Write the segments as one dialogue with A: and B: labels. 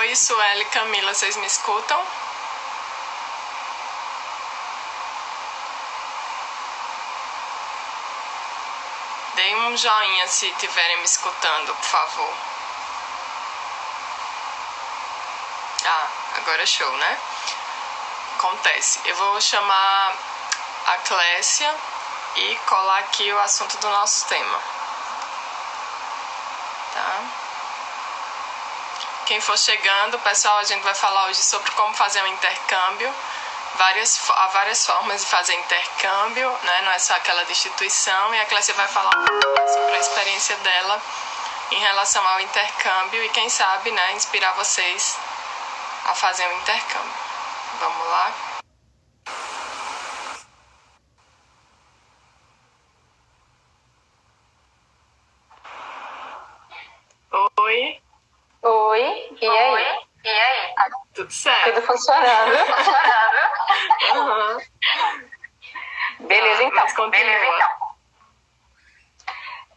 A: Oi, Sueli, Camila, vocês me escutam? Deem um joinha se estiverem me escutando, por favor. Agora é show, né? Acontece. Eu vou chamar a Clécia e colar aqui o assunto do nosso tema. Tá? Quem for chegando, pessoal, a gente vai falar hoje sobre como fazer um intercâmbio. Há várias formas de fazer intercâmbio, né? Não é só aquela de instituição. E a Clécia vai falar sobre a experiência dela em relação ao intercâmbio e, quem sabe, né, inspirar vocês a fazer um intercâmbio. Vamos lá? Oi.
B: Oi, e aí?
A: Tudo certo?
B: Tudo funcionando.
A: Uhum.
B: Beleza, então.
A: Mas continua.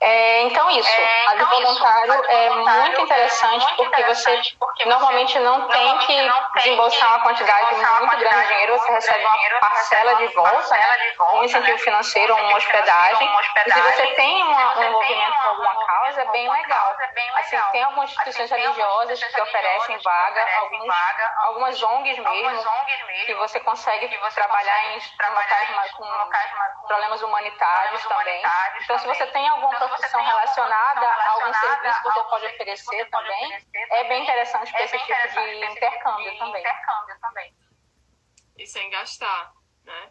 B: Então isso, a do voluntário é muito interessante porque você normalmente não tem que desembolsar uma quantidade muito grande de dinheiro, você recebe uma parcela de volta, né? Um incentivo financeiro, uma hospedagem, e se você tem um envolvimento com alguma causa, é bem legal. Assim, tem algumas instituições religiosas que oferecem vaga, algumas ONGs mesmo, que você consegue trabalhar em locais com problemas humanitários também. Então, se você tem alguma profissão relacionada a algum serviço que você pode oferecer também, é bem interessante para esse tipo de intercâmbio também.
A: E sem gastar, né?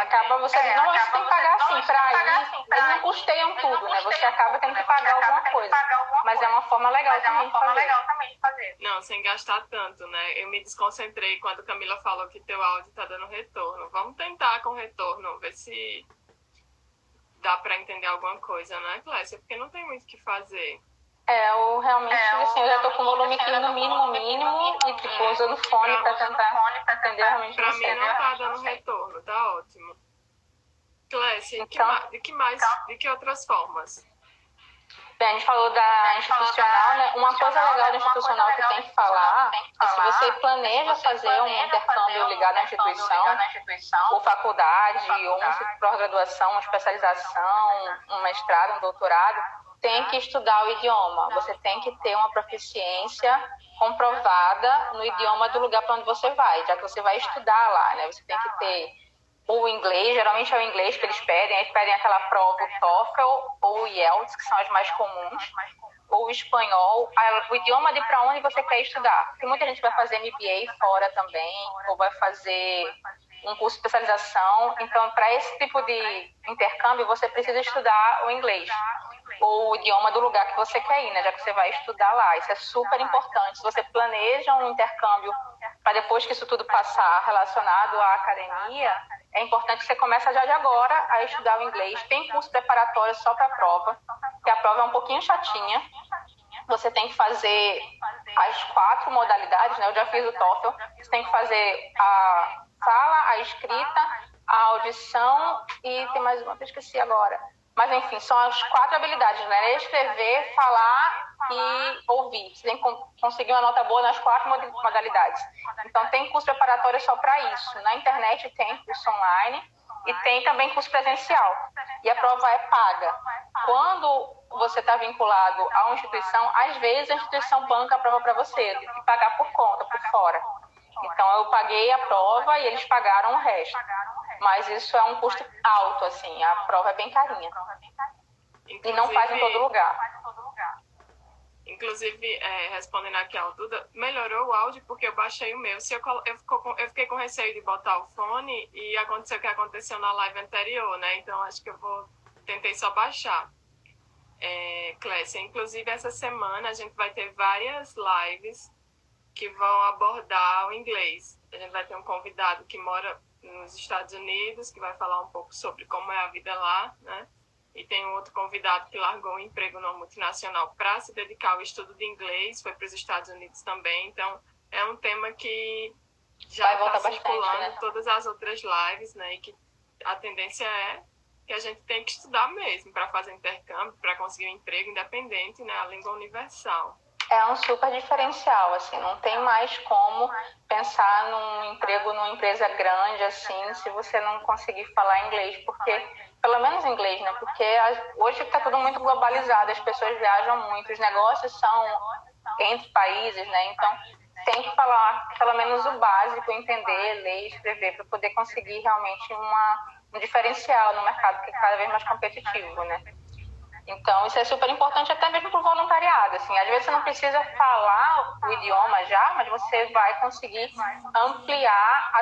B: Acaba você normalmente você tem que pagar assim para ir, eles não custeiam tudo, né? Você acaba tendo que pagar alguma coisa, mas é uma forma legal também de fazer.
A: Não, sem gastar tanto, né? Eu me desconcentrei quando a Camila falou que teu áudio tá dando retorno. Vamos tentar com retorno, ver se dá para entender alguma coisa, né, Clécia? Porque não tem muito o que fazer.
B: Eu realmente, assim, eu já tô com o volume aqui no mínimo e, tipo, usando fone para tentar entender realmente.
A: Pra mim não tá dando retorno, tá ótimo. Clécia, de que outras formas?
B: Bem, a gente falou da institucional, né? Uma coisa legal da institucional que tem que falar é se você planeja fazer um intercâmbio ligado à instituição, ou faculdade, ou uma pós-graduação, uma especialização, um mestrado, um doutorado, tem que estudar o idioma. Você tem que ter uma proficiência comprovada no idioma do lugar para onde você vai, já que você vai estudar lá, né? Você tem que ter o inglês, geralmente é o inglês que eles pedem, aí pedem aquela prova, o TOEFL ou o IELTS, que são as mais comuns, ou o espanhol, o idioma de para onde você quer estudar. Porque muita gente vai fazer MBA fora também, ou vai fazer um curso de especialização. Então, para esse tipo de intercâmbio, você precisa estudar o inglês, ou o idioma do lugar que você quer ir, né? Já que você vai estudar lá. Isso é super importante. Se você planeja um intercâmbio para depois que isso tudo passar relacionado à academia, é importante que você comece já de agora a estudar o inglês. Tem curso preparatório só para a prova, que a prova é um pouquinho chatinha. Você tem que fazer as 4 modalidades, né? Eu já fiz o TOEFL. Você tem que fazer a fala, a escrita, a audição e tem mais uma que eu esqueci agora. Mas, enfim, são as 4 habilidades, né? Escrever, falar e ouvir. Você tem que conseguir uma nota boa nas 4 modalidades. Então, tem curso preparatório só para isso. Na internet tem curso online e tem também curso presencial. E a prova é paga. Quando você está vinculado a uma instituição, às vezes a instituição banca a prova para você, tem que pagar por conta, por fora. Então, eu paguei a prova e eles pagaram o resto. Mas isso é um custo alto, assim, a prova é bem carinha. E não faz em todo lugar.
A: Inclusive, respondendo aqui ao Duda, melhorou o áudio porque eu baixei o meu. Eu fiquei com receio de botar o fone e aconteceu o que aconteceu na live anterior, né? Então, acho que tentei só baixar. Clécia, inclusive essa semana a gente vai ter várias lives que vão abordar o inglês. A gente vai ter um convidado que mora nos Estados Unidos, que vai falar um pouco sobre como é a vida lá, né? E tem um outro convidado que largou um emprego numa multinacional para se dedicar ao estudo de inglês, foi para os Estados Unidos também. Então, é um tema que já está circulando, né? Todas as outras lives, né? E que a tendência é que a gente tem que estudar mesmo para fazer intercâmbio, para conseguir um emprego independente, né? A língua universal.
B: É um super diferencial, assim, não tem mais como pensar num emprego numa empresa grande, assim, se você não conseguir falar inglês, porque, pelo menos inglês, né, porque hoje está tudo muito globalizado, as pessoas viajam muito, os negócios são entre países, né, então tem que falar pelo menos o básico, entender, ler, escrever, para poder conseguir realmente um diferencial no mercado que é cada vez mais competitivo, né. Então, isso é super importante até mesmo para o voluntariado. Assim. Às vezes você não precisa falar o idioma já, mas você vai conseguir ampliar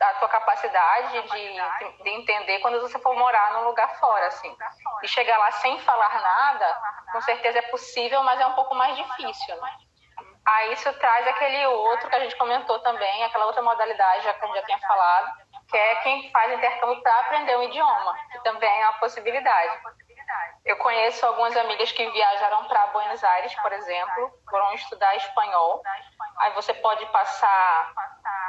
B: a tua capacidade de entender quando você for morar num lugar fora. Assim. E chegar lá sem falar nada, com certeza é possível, mas é um pouco mais difícil. Né? Aí isso traz aquele outro que a gente comentou também, aquela outra modalidade já que a gente já tinha falado, que é quem faz intercâmbio para aprender um idioma, que também é uma possibilidade. Eu conheço algumas amigas que viajaram para Buenos Aires, por exemplo, foram estudar espanhol. Aí você pode passar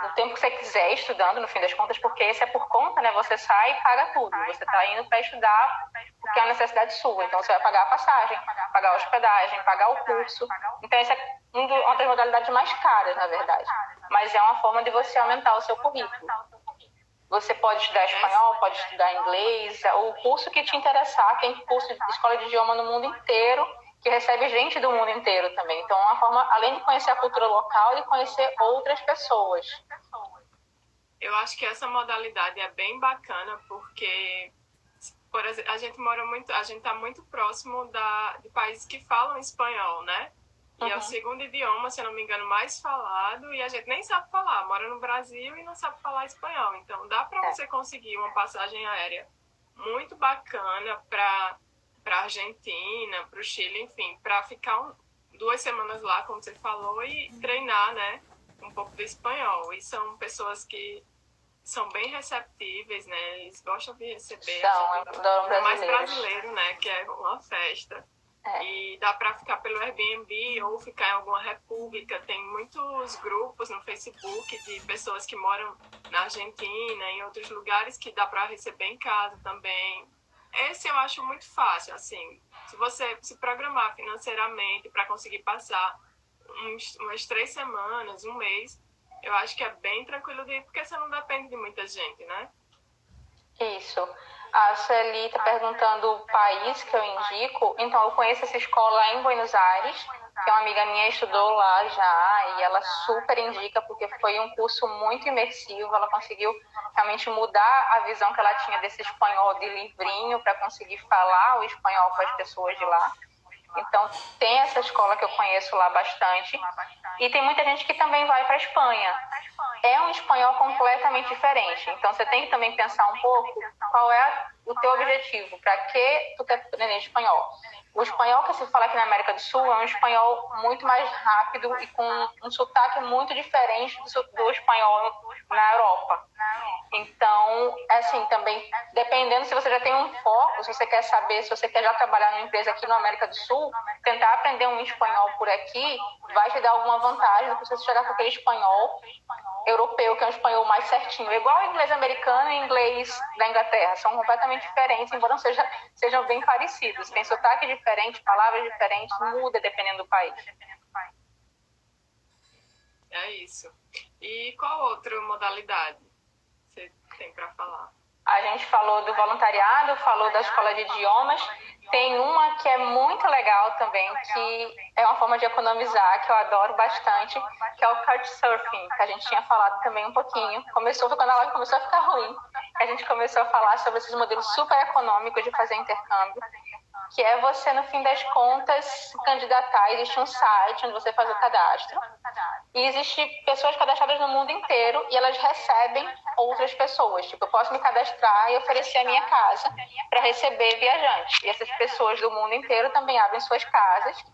B: o tempo que você quiser estudando, no fim das contas, porque esse é por conta, né? Você sai e paga tudo. Você está indo para estudar porque é uma necessidade sua. Então você vai pagar a passagem, pagar a hospedagem, pagar o curso. Então essa é uma das modalidades mais caras, na verdade. Mas é uma forma de você aumentar o seu currículo. Você pode estudar espanhol, pode estudar inglês, o curso que te interessar. Tem curso de escola de idioma no mundo inteiro, que recebe gente do mundo inteiro também. Então, é uma forma, além de conhecer a cultura local, de conhecer outras pessoas.
A: Eu acho que essa modalidade é bem bacana, porque por exemplo, a gente está muito próximo de países que falam espanhol, né? E é o segundo idioma, se eu não me engano, mais falado, e a gente nem sabe falar, mora no Brasil e não sabe falar espanhol. Então, dá para você conseguir uma passagem aérea muito bacana para Argentina, para o Chile, enfim, para ficar 2 semanas lá, como você falou, e treinar, né, um pouco do espanhol. E são pessoas que são bem receptíveis, né, eles gostam de receber.
B: São,
A: mais brasileiro, né, que é uma festa. E dá para ficar pelo Airbnb ou ficar em alguma república. Tem muitos grupos no Facebook de pessoas que moram na Argentina, em outros lugares, que dá para receber em casa também. Esse eu acho muito fácil, assim. Se você se programar financeiramente para conseguir passar umas 3 semanas, um mês, eu acho que é bem tranquilo de ir, porque você não depende de muita gente, né?
B: Isso. A Sueli está perguntando o país que eu indico. Então, eu conheço essa escola em Buenos Aires, que uma amiga minha estudou lá já, e ela super indica, porque foi um curso muito imersivo. Ela conseguiu realmente mudar a visão que ela tinha desse espanhol de livrinho para conseguir falar o espanhol com as pessoas de lá. Então, tem essa escola que eu conheço lá bastante. E tem muita gente que também vai para a Espanha. É um espanhol completamente diferente. Então, você tem que também pensar um pouco qual é o teu objetivo. Para que tu quer aprender espanhol? O espanhol que se fala aqui na América do Sul é um espanhol muito mais rápido e com um sotaque muito diferente do espanhol na Europa. Então, assim, também, dependendo se você já tem um foco, se você quer saber, se você quer já trabalhar numa empresa aqui na América do Sul, tentar aprender um espanhol por aqui vai te dar alguma vantagem do que você chegar com aquele espanhol europeu, que é um espanhol mais certinho. Igual o inglês americano e o inglês da Inglaterra. São completamente diferentes, embora não sejam bem parecidos. Tem sotaque diferente, palavras diferentes, muda dependendo do país.
A: É isso. E qual outra modalidade você tem para falar?
B: A gente falou do voluntariado, falou da escola de idiomas. Tem uma que é muito legal também, que é uma forma de economizar, que eu adoro bastante, que é o Couchsurfing, que a gente tinha falado também um pouquinho. Foi quando a live começou a ficar ruim, que a gente começou a falar sobre esses modelos super econômicos de fazer intercâmbio, que é você, no fim das contas, se candidatar. Existe um site onde você faz o cadastro e existem pessoas cadastradas no mundo inteiro e elas recebem outras pessoas. Tipo, eu posso me cadastrar e oferecer a minha casa para receber viajantes. E essas pessoas do mundo inteiro também abrem suas casas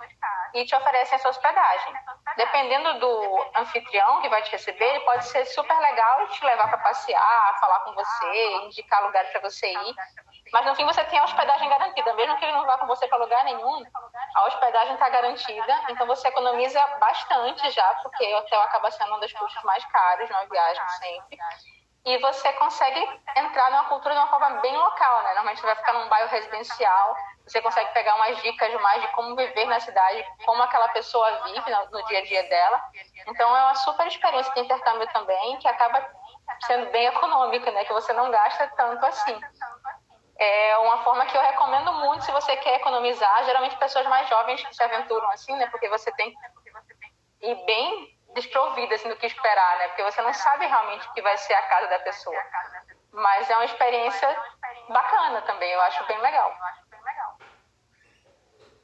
B: e te oferecem a sua hospedagem. Dependendo do anfitrião que vai te receber, ele pode ser super legal e te levar para passear, falar com você, indicar lugares para você ir. Mas no fim você tem a hospedagem garantida. Mesmo que ele não vá com você para lugar nenhum, a hospedagem está garantida. Então você economiza bastante já, porque o hotel acaba sendo um dos custos mais caros numa viagem sempre. e você consegue entrar numa cultura de uma forma bem local, né? Normalmente você vai ficar num bairro residencial, você consegue pegar umas dicas mais de como viver na cidade, como aquela pessoa vive no dia a dia dela. Então é uma super experiência de intercâmbio também, que acaba sendo bem econômica, né? Que você não gasta tanto assim. É uma forma que eu recomendo muito se você quer economizar. Geralmente pessoas mais jovens que se aventuram assim, né? Porque você tem que ir bem desprovida assim, do que esperar, né? Porque você não sabe realmente o que vai ser a casa da pessoa. Mas é uma experiência bacana também, eu acho bem legal.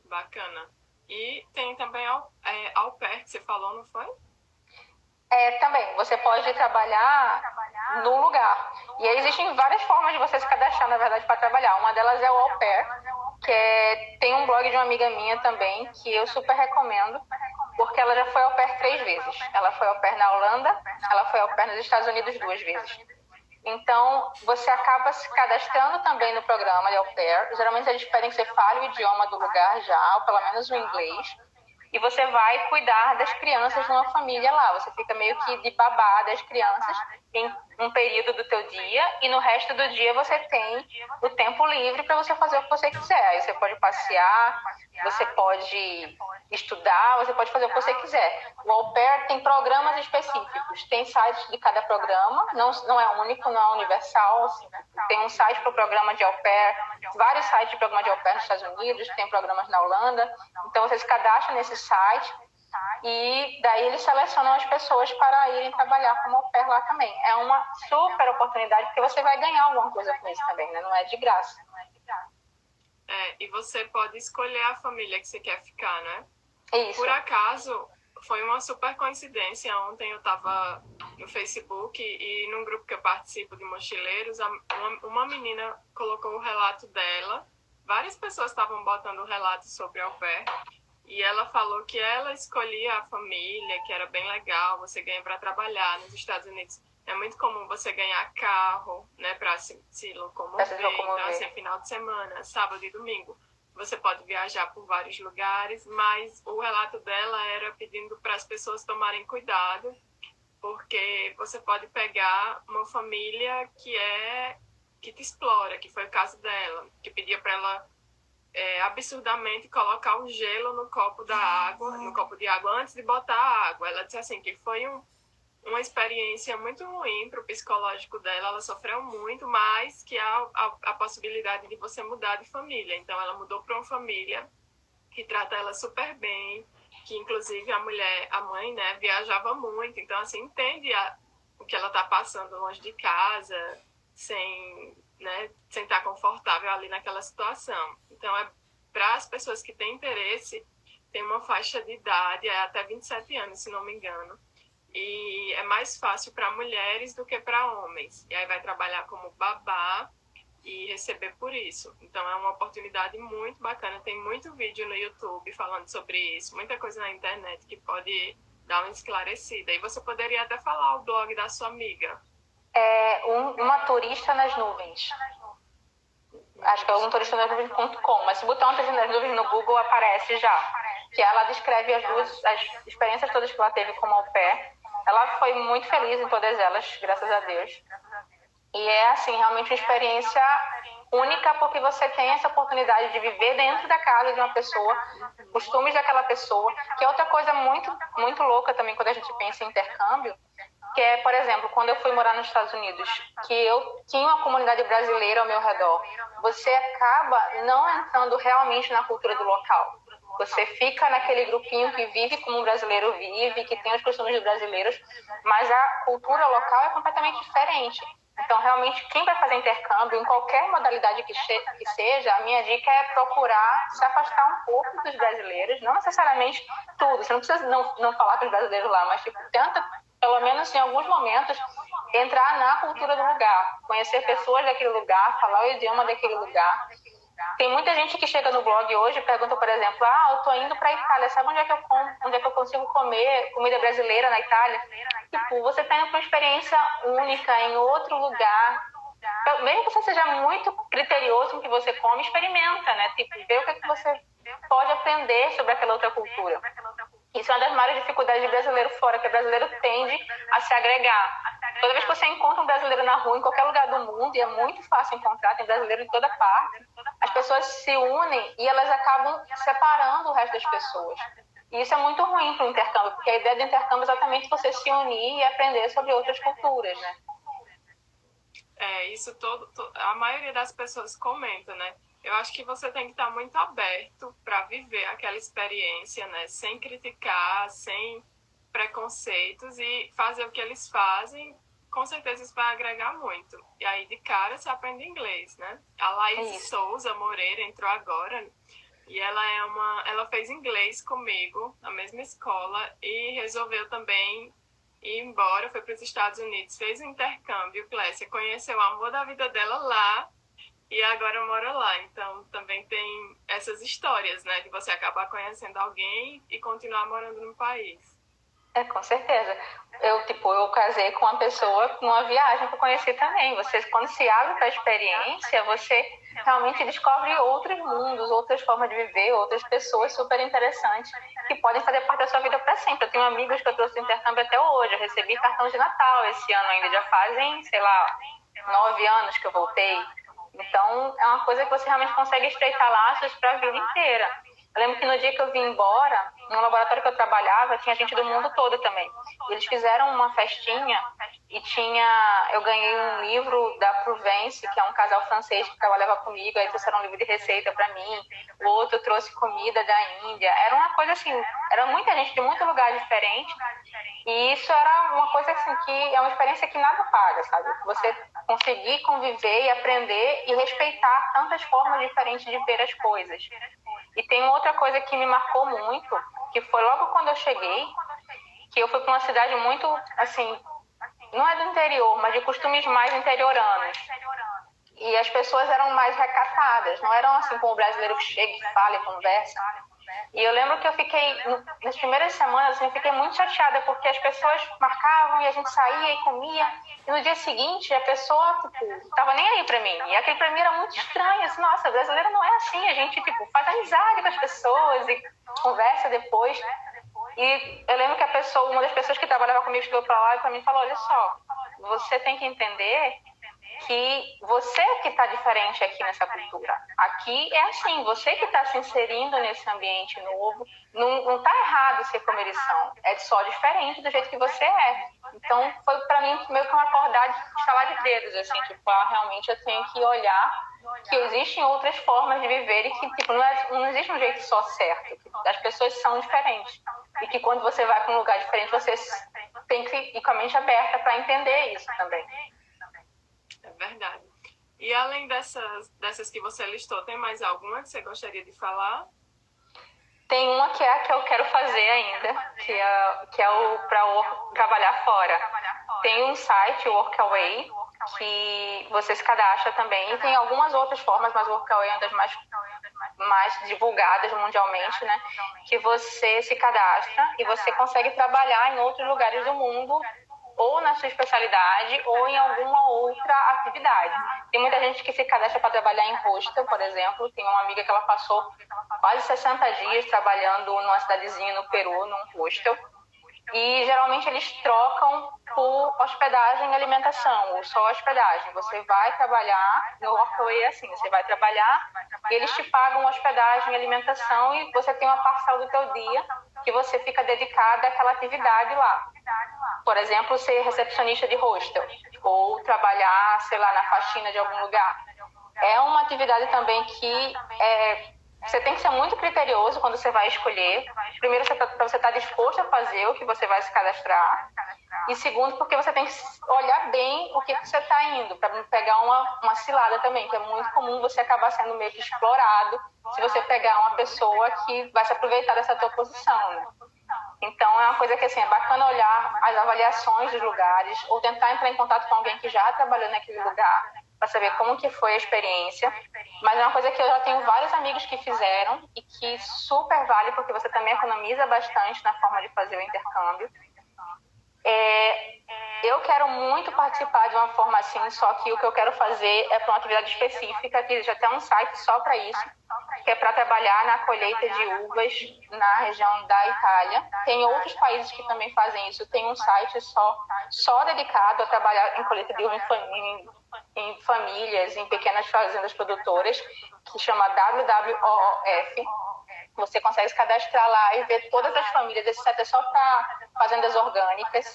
A: Bacana. E tem também au pair que você falou, não foi?
B: Também, você pode trabalhar no lugar. E aí existem várias formas de você se cadastrar, na verdade, para trabalhar. Uma delas é o au pair, tem um blog de uma amiga minha também, que eu super recomendo, porque ela já foi au pair 3 vezes. Ela foi au pair na Holanda, ela foi au pair nos Estados Unidos 2 vezes. Então, você acaba se cadastrando também no programa de au pair. Geralmente eles pedem que você fale o idioma do lugar já, ou pelo menos o inglês. E você vai cuidar das crianças numa família lá. Você fica meio que de babá das crianças em um período do teu dia, e no resto do dia você tem o tempo livre para você fazer o que você quiser. Aí você pode passear, você pode estudar, você pode fazer o que você quiser. O au pair tem programas específicos, tem sites de cada programa, não é único, não é universal. Assim. Tem um site para o programa de au pair, vários sites de programa de au pair nos Estados Unidos, tem programas na Holanda. Então você se cadastra nesse site e daí eles selecionam as pessoas para irem trabalhar como au pair lá também. É uma super oportunidade, porque você vai ganhar alguma coisa com isso também, né? Não é de graça.
A: E você pode escolher a família que você quer ficar, né?
B: Isso.
A: Por acaso, foi uma super coincidência. Ontem eu estava no Facebook e num grupo que eu participo de mochileiros, uma menina colocou o relato dela. Várias pessoas estavam botando o relato sobre au pair. E ela falou que ela escolhia a família, que era bem legal, você ganha para trabalhar. Nos Estados Unidos é muito comum você ganhar carro, né, para se locomover. Então, assim, final de semana, sábado e domingo, você pode viajar por vários lugares, mas o relato dela era pedindo para as pessoas tomarem cuidado, porque você pode pegar uma família que te explora, que foi o caso dela, que pedia para ela absurdamente colocar o gelo no copo de água antes de botar a água. Ela disse assim que foi uma experiência muito ruim para o psicológico dela, ela sofreu muito, mas que há a possibilidade de você mudar de família. Então ela mudou para uma família que trata ela super bem, que inclusive a mãe, né, viajava muito, então assim, entende o que ela está passando longe de casa, sem estar confortável ali naquela situação. Então, para as pessoas que têm interesse, tem uma faixa de idade, até 27 anos, se não me engano, e é mais fácil para mulheres do que para homens. E aí vai trabalhar como babá e receber por isso. Então, é uma oportunidade muito bacana. Tem muito vídeo no YouTube falando sobre isso, muita coisa na internet que pode dar uma esclarecida. E você poderia até falar o blog da sua amiga.
B: Uma turista nas nuvens. Acho que é umturistasnasnuvens.com, mas se botar uma turista nas nuvens no Google aparece já. Que ela descreve as experiências todas que ela teve como au pair. Ela foi muito feliz em todas elas, graças a Deus. E é, assim, realmente uma experiência única, porque você tem essa oportunidade de viver dentro da casa de uma pessoa, costumes daquela pessoa, que é outra coisa muito, muito louca também quando a gente pensa em intercâmbio, que é, por exemplo, quando eu fui morar nos Estados Unidos, que eu tinha uma comunidade brasileira ao meu redor, você acaba não entrando realmente na cultura do local. Você fica naquele grupinho que vive como um brasileiro vive, que tem os costumes dos brasileiros, mas a cultura local é completamente diferente. Então, realmente, quem vai fazer intercâmbio, em qualquer modalidade que seja, a minha dica é procurar se afastar um pouco dos brasileiros, não necessariamente tudo. Você não precisa não falar com os brasileiros lá, mas tenta, pelo menos em alguns momentos, entrar na cultura do lugar, conhecer pessoas daquele lugar, falar o idioma daquele lugar. Tem muita gente que chega no blog hoje e pergunta, por exemplo, eu tô indo pra Itália, sabe onde é que eu consigo comer comida brasileira na Itália? Tipo, você tá indo pra uma experiência única em outro lugar. Mesmo que você seja muito criterioso com o que você come, experimenta, né? Tipo, vê o que você pode aprender sobre aquela outra cultura. Isso é uma das maiores dificuldades de brasileiro fora, que o brasileiro tende a se agregar. Toda vez que você encontra um brasileiro na rua, em qualquer lugar do mundo, e é muito fácil encontrar, tem brasileiro de toda parte, as pessoas se unem e elas acabam separando o resto das pessoas. E isso é muito ruim para o intercâmbio, porque a ideia do intercâmbio é exatamente você se unir e aprender sobre outras culturas, né?
A: Isso a maioria das pessoas comenta, né? Eu acho que você tem que estar muito aberto para viver aquela experiência, né? Sem criticar, sem preconceitos e fazer o que eles fazem. Com certeza isso vai agregar muito. E aí, de cara, você aprende inglês, né? A Laís Souza Moreira entrou agora e ela fez inglês comigo, na mesma escola, e resolveu também ir embora, foi para os Estados Unidos, fez um intercâmbio, Clécia, conheceu o amor da vida dela lá e agora mora lá. Então, também tem essas histórias, né? De você acabar conhecendo alguém e continuar morando no país.
B: Com certeza. Eu casei com uma pessoa numa viagem que eu conheci também. Você, quando se abre para a experiência, você realmente descobre outros mundos, outras formas de viver, outras pessoas super interessantes que podem fazer parte da sua vida para sempre. Eu tenho amigos que eu trouxe do intercâmbio até hoje. Eu recebi cartão de Natal esse ano ainda. Já fazem, 9 anos que eu voltei. Então, é uma coisa que você realmente consegue estreitar laços para a vida inteira. Eu lembro que no dia que eu vim embora, no laboratório que eu trabalhava, tinha gente do mundo todo também. E eles fizeram uma festinha e eu ganhei um livro da Provence, que é um casal francês que trabalhava comigo, aí trouxeram um livro de receita para mim. O outro trouxe comida da Índia. Era uma coisa assim, era muita gente de muito lugar diferente. E isso era uma coisa assim que é uma experiência que nada paga, sabe? Você conseguir conviver e aprender e respeitar tantas formas diferentes de ver as coisas. E tem outra coisa que me marcou muito, que foi logo quando eu cheguei, que eu fui para uma cidade muito, assim, não é do interior, mas de costumes mais interioranos. E as pessoas eram mais recatadas, não eram assim como o brasileiro que chega e fala e conversa. E eu lembro que eu fiquei, nas primeiras semanas, assim, eu fiquei muito chateada, porque as pessoas marcavam e a gente saía e comia, e no dia seguinte a pessoa, tava nem aí pra mim. E aquilo pra mim era muito estranho, assim, nossa, brasileiro não é assim, a gente, faz amizade com as pessoas e conversa depois. E eu lembro que uma das pessoas que trabalhava comigo chegou pra lá e pra mim falou, olha só, você tem que entender que você que está diferente aqui nessa cultura. Aqui é assim, você que está se inserindo nesse ambiente novo, não está errado ser como eles são, é só diferente do jeito que você é. Então, foi para mim meio que uma acordar de estalar de dedos, assim, realmente eu tenho que olhar que existem outras formas de viver e que não existe um jeito só certo, que as pessoas são diferentes. E que quando você vai para um lugar diferente, você tem que ir com a mente aberta para entender isso também.
A: É verdade. E além dessas que você listou, tem mais alguma que você gostaria de falar?
B: Tem uma que é a que eu quero fazer ainda, que é o para trabalhar fora. Tem um site, o Workaway, que você se cadastra também. E tem algumas outras formas, mas o Workaway é uma das mais divulgadas mundialmente, né? Que você se cadastra e você consegue trabalhar em outros lugares do mundo, ou na sua especialidade, ou em alguma outra atividade. Tem muita gente que se cadastra para trabalhar em hostel, por exemplo. Tem uma amiga que ela passou quase 60 dias trabalhando numa cidadezinha no Peru, num hostel. E geralmente eles trocam por hospedagem e alimentação, ou só hospedagem. Você vai trabalhar, no Workaway é assim, você vai trabalhar e eles te pagam hospedagem e alimentação e você tem uma parcela do teu dia que você fica dedicada àquela atividade lá. Por exemplo, ser recepcionista de hostel ou trabalhar, na faxina de algum lugar. É uma atividade também que você tem que ser muito criterioso quando você vai escolher. Primeiro, você está disposto a fazer o que você vai se cadastrar. E segundo, porque você tem que olhar bem o que você está indo, para não pegar uma cilada também, que é muito comum você acabar sendo meio que explorado se você pegar uma pessoa que vai se aproveitar dessa tua posição, né? Então, é uma coisa que, assim, é bacana olhar as avaliações dos lugares ou tentar entrar em contato com alguém que já trabalhou naquele lugar para saber como que foi a experiência. Mas é uma coisa que eu já tenho vários amigos que fizeram e que super vale, porque você também economiza bastante na forma de fazer o intercâmbio. Eu quero muito participar de uma forma assim, só que o que eu quero fazer é para uma atividade específica, que já tem um site só para isso, que é para trabalhar na colheita de uvas na região da Itália. Tem outros países que também fazem isso. Tem um site só dedicado a trabalhar em colheita de uva em famílias, em pequenas fazendas produtoras, que chama WWOOF. Você consegue se cadastrar lá e ver todas as famílias. Esse site é só para fazendas orgânicas.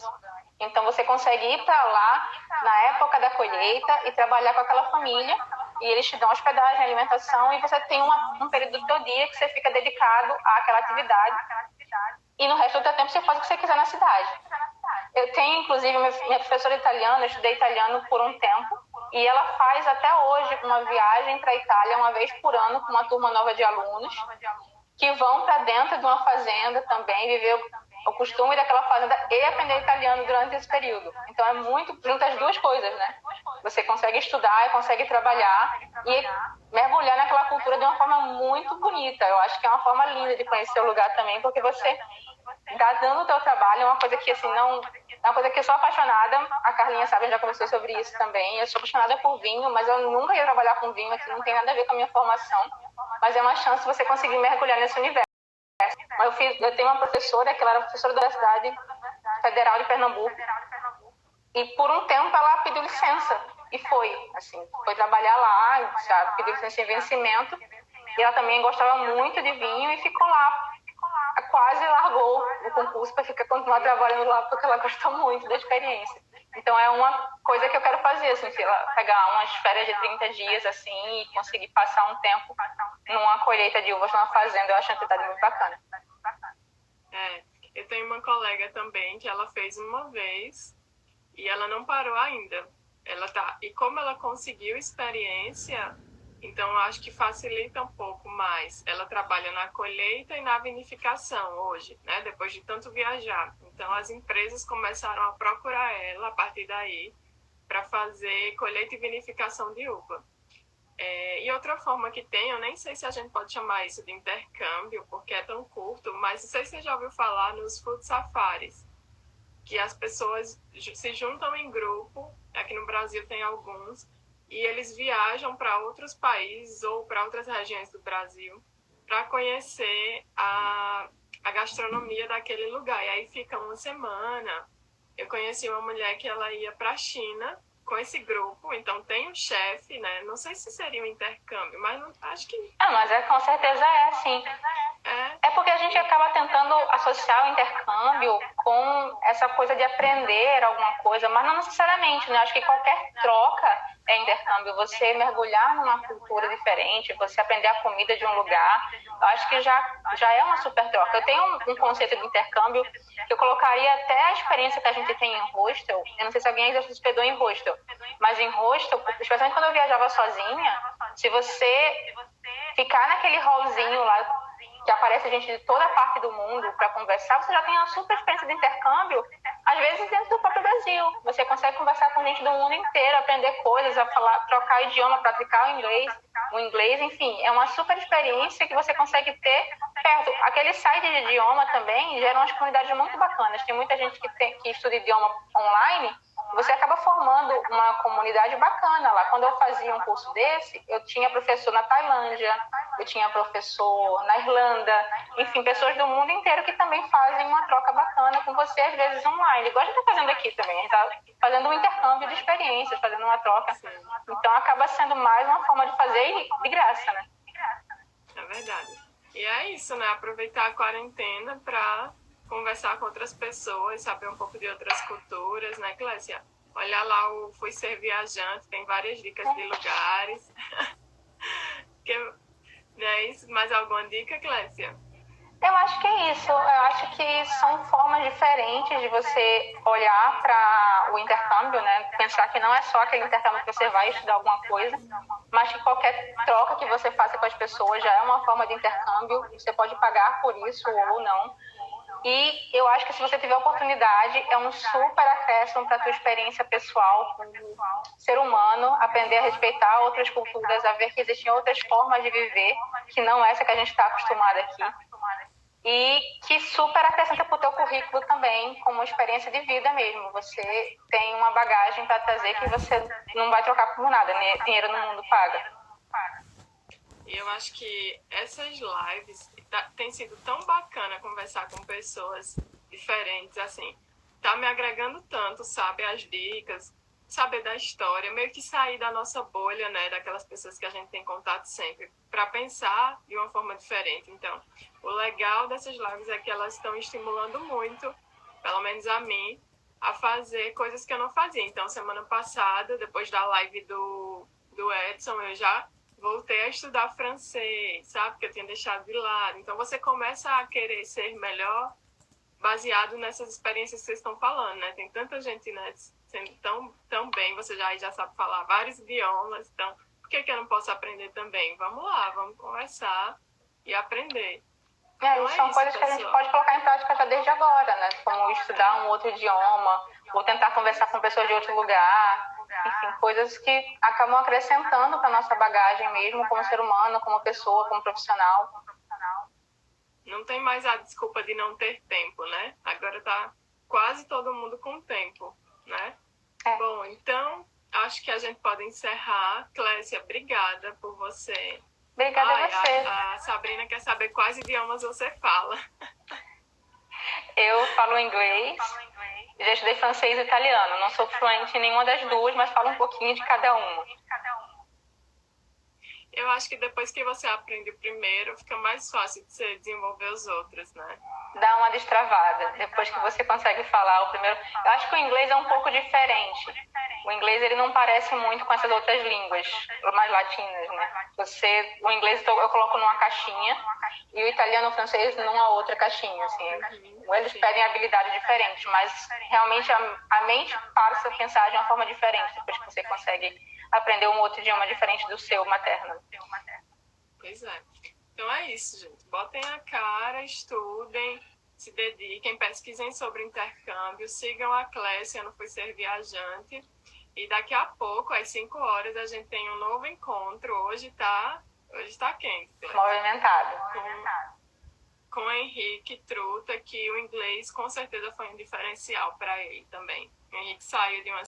B: Então, você consegue ir para lá na época da colheita e trabalhar com aquela família. E eles te dão hospedagem, alimentação, e você tem um período do teu dia que você fica dedicado àquela atividade. E no resto do teu tempo você faz o que você quiser na cidade. Eu tenho, inclusive, minha professora italiana, eu estudei italiano por um tempo, e ela faz até hoje uma viagem para a Itália uma vez por ano com uma turma nova de alunos que vão para dentro de uma fazenda também, viver o costume daquela fazenda e aprender italiano durante esse período. Então é muito, junta as duas coisas, né? Você consegue estudar e consegue trabalhar e mergulhar naquela cultura de uma forma muito bonita. Eu acho que é uma forma linda de conhecer o lugar também, porque você está dando o teu trabalho, é uma coisa que assim, não... É uma coisa que eu sou apaixonada, a Carlinha sabe, já conversou sobre isso também. Eu sou apaixonada por vinho, mas eu nunca ia trabalhar com vinho, aqui não tem nada a ver com a minha formação. Mas é uma chance você conseguir mergulhar nesse universo. Eu tenho uma professora, que ela era professora da Universidade Federal de Pernambuco, e por um tempo ela pediu licença, e foi trabalhar lá, já pediu licença em vencimento, e ela também gostava muito de vinho e ficou lá. Quase largou o concurso para continuar trabalhando lá, porque ela gostou muito da experiência. Então é uma coisa que eu quero fazer, assim, pegar umas férias de 30 dias assim e conseguir passar um tempo numa colheita de uvas numa fazenda. Eu acho uma atividade muito bacana.
A: Eu tenho uma colega também que ela fez uma vez e ela não parou ainda. E como ela conseguiu experiência, então eu acho que facilita um pouco mais. Ela trabalha na colheita e na vinificação hoje, né? Depois de tanto viajar. Então as empresas começaram a procurar ela a partir daí para fazer colheita e vinificação de uva. E outra forma que tem, eu nem sei se a gente pode chamar isso de intercâmbio, porque é tão curto, mas não sei se você já ouviu falar nos food safaris, que as pessoas se juntam em grupo, aqui no Brasil tem alguns, e eles viajam para outros países ou para outras regiões do Brasil para conhecer a gastronomia daquele lugar. E aí fica uma semana. Eu conheci uma mulher que ela ia para a China com esse grupo, então tem um chefe, né? Não sei se seria um intercâmbio, mas acho que...
B: Mas com certeza sim. É porque a gente acaba tentando associar o intercâmbio com essa coisa de aprender alguma coisa, mas não necessariamente, né? Acho que qualquer troca é intercâmbio. Você mergulhar numa cultura diferente, você aprender a comida de um lugar, eu acho que já é uma super troca. Eu tenho um conceito de intercâmbio que eu colocaria até a experiência que a gente tem em hostel. Eu não sei se alguém ainda se hospedou em hostel, mas em hostel, especialmente quando eu viajava sozinha, se você ficar naquele hallzinho lá, que aparece gente de toda parte do mundo para conversar, você já tem uma super experiência de intercâmbio, às vezes dentro do próprio Brasil. Você consegue conversar com gente do mundo inteiro, aprender coisas, a falar, trocar idioma, praticar o inglês, enfim, é uma super experiência que você consegue ter perto. Aquele site de idioma também gera umas comunidades muito bacanas. Tem muita gente que estuda idioma online, você acaba formando uma comunidade bacana lá. Quando eu fazia um curso desse, eu tinha professor na Tailândia, eu tinha professor na Irlanda, enfim, pessoas do mundo inteiro que também fazem uma troca bacana com você, às vezes online. Igual a gente está fazendo aqui também, a gente está fazendo um intercâmbio de experiências, fazendo uma troca. Então acaba sendo mais uma forma de fazer de graça, né?
A: É verdade. E é isso, né? Aproveitar a quarentena para conversar com outras pessoas, saber um pouco de outras culturas, né, Clécia? Olhar lá o Fui Ser Viajante, tem várias dicas de lugares. Não é isso? Mais alguma dica, Clécia?
B: Eu acho que é isso. Eu acho que são formas diferentes de você olhar para o intercâmbio, né? Pensar que não é só aquele intercâmbio que você vai estudar alguma coisa, mas que qualquer troca que você faça com as pessoas já é uma forma de intercâmbio. Você pode pagar por isso ou não. E eu acho que se você tiver oportunidade, é um super acréscimo para a tua experiência pessoal como ser humano, aprender a respeitar outras culturas, a ver que existem outras formas de viver, que não essa que a gente está acostumado aqui. E que super acrescenta para o teu currículo também, como experiência de vida mesmo. Você tem uma bagagem para trazer que você não vai trocar por nada, né? Dinheiro no mundo paga.
A: E eu acho que essas lives tem sido tão bacana conversar com pessoas diferentes, assim, tá me agregando tanto, sabe, as dicas, saber da história, meio que sair da nossa bolha, né, daquelas pessoas que a gente tem contato sempre, para pensar de uma forma diferente. Então, o legal dessas lives é que elas estão estimulando muito, pelo menos a mim, a fazer coisas que eu não fazia. Então, semana passada, depois da live do Edson, eu já voltei a estudar francês, sabe? Que eu tinha deixado de lado. Então, você começa a querer ser melhor baseado nessas experiências que vocês estão falando, né? Tem tanta gente, né, sendo tão bem, você já sabe falar vários idiomas, então por que eu não posso aprender também? Vamos lá, vamos conversar e aprender.
B: Então, são
A: isso,
B: coisas que a gente pode colocar em prática já desde agora, né? Como estudar um outro idioma, ou tentar conversar com pessoas de outro lugar. Enfim, coisas que acabam acrescentando para a nossa bagagem mesmo, como ser humano, como pessoa, como profissional.
A: Não tem mais a desculpa de não ter tempo, né? Agora tá quase todo mundo com tempo, né? Bom, então acho que a gente pode encerrar. Clécia, obrigada por você.
B: Obrigada a você.
A: A Sabrina quer saber quais idiomas você fala.
B: Eu falo inglês, já estudei francês e italiano. Não sou fluente em nenhuma das duas, mas falo um pouquinho de cada uma.
A: Eu acho que depois que você aprende o primeiro, fica mais fácil de você desenvolver os outros, né?
B: Dá uma destravada. Depois que você consegue falar o primeiro... Eu acho que o inglês é um pouco diferente. O inglês, ele não parece muito com essas outras línguas mais latinas, né? O inglês eu coloco numa caixinha e o italiano e o francês numa outra caixinha, assim. Eles pedem habilidade diferente, mas realmente a mente passa a pensar de uma forma diferente depois que você consegue aprender um outro idioma diferente do seu materno.
A: Pois é. Então é isso, gente. Botem a cara, estudem, se dediquem, pesquisem sobre intercâmbio, sigam a Clécia, eu não fui ser viajante. E daqui a pouco, às 5 horas, a gente tem um novo encontro. Hoje tá quente.
B: Movimentado.
A: Com o Henrique Truta, que o inglês com certeza foi um diferencial para ele também. O Henrique saiu de uma